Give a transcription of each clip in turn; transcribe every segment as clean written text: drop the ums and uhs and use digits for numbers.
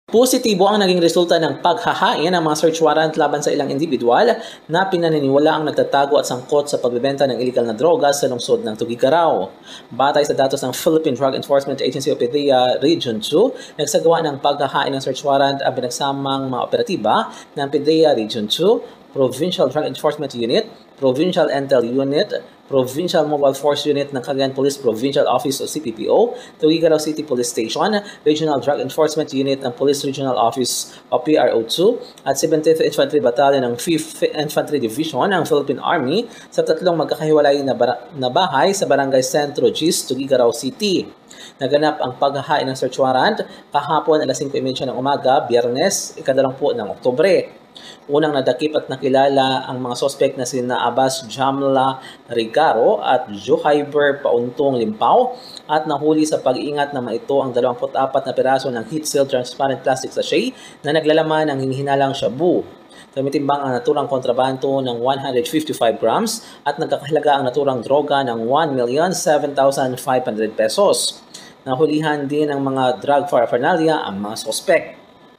Positibo ang naging resulta ng paghahain ng mga search warrant laban sa ilang individual na pinaniniwala ang nagtatago at sangkot sa pagbebenta ng iligal na droga sa lungsod ng Tuguegarao. Batay sa datos ng Philippine Drug Enforcement Agency o PDEA Region 2, nagsagawa ng paghahain ng search warrant ang pinagsamang mga operatiba ng PDEA Region 2, Provincial Drug Enforcement Unit, Provincial Intel Unit, Provincial Mobile Force Unit ng Cagayan Police Provincial Office o CPPO, Tuguegarao City Police Station, Regional Drug Enforcement Unit ng Police Regional Office o PRO2, at 17th Infantry Battalion ng 5th Infantry Division ng Philippine Army sa tatlong magkakahiwalay na bahay sa Barangay Centro Gis, Tuguegarao City. Naganap ang paghahain ng search warrant kahapon alas 5:30 ng umaga, Biyernes, 12 ng Oktubre. Unang nadakip at nakilala ang mga sospek na sina Abbas Jamla Rigaro at Johyber Pauntong Limpaw at nahuli sa pag-iingat na ito ang 24 na piraso ng heat-sealed transparent plastic sachet na naglalaman ng hinihinalang shabu. Tumitimbang ang naturang kontrabando ng 155 grams at nagkakahalaga ang naturang droga ng 1,007,500 pesos. Nahulihan din ng mga drug paraphernalia ang mga sospek.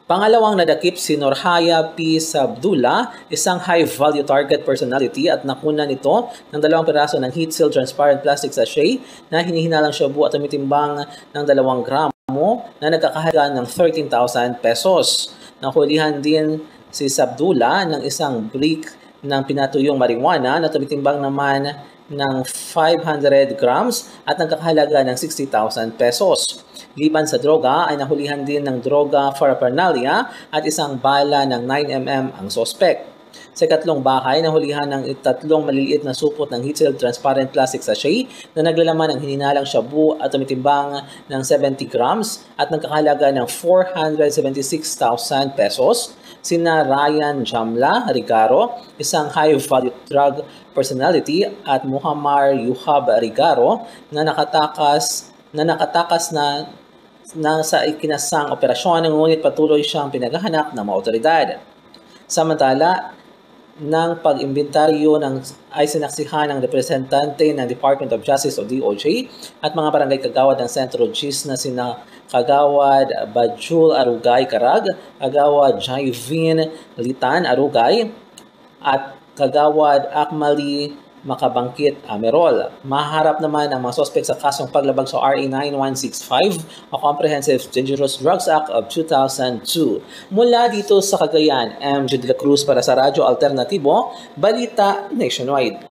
Pangalawang nadakip si Norhaya P. Sabdullah, isang high-value target personality at nakunan nito ng 2 piraso ng heat-sealed transparent plastic sachet na hinihinalang shabu at tumitimbang ng 2 gramo na nagkakahalaga ng 13,000 pesos. Nahulihan din si Sabdullah ng isang brick ng pinatuyong marijuana na tumitimbang naman ng 500 grams at nagkakahalaga ng 60,000 pesos. Liban sa droga ay nahulihan din ng droga paraphernalia at isang bala ng 9mm ang sospek. Sa ikatlong bahay, nahulihan ng 3 maliliit na supot ng heat-sealed transparent plastic sachet na naglalaman ng hininalang shabu at tumitimbang ng 70 grams at nagkakahalaga ng 476,000 pesos. Sina Ryan Jamla Rigaro, isang high-value drug personality, at Muhammad Yuhab Rigaro na nakatakas na sa ikinasang operasyon, ngunit patuloy siyang pinaghahanap ng mga otoridad. Samantala, ng pag-imbintaryo ay sinaksihan ng representante ng Department of Justice o DOJ at mga barangay kagawad ng Centro Gis na sina Kagawad Bajul Arugay Karag, Kagawad Jaivin Litan Arugay, at Kagawad Akmali Makabangkit Amerol. Maharap naman ang mga sospek sa kasong paglabag sa RA 9165 o Comprehensive Dangerous Drugs Act of 2002. Mula dito sa Cagayan, MJ De La Cruz para sa Radyo Alternatibo, Balita Nationwide.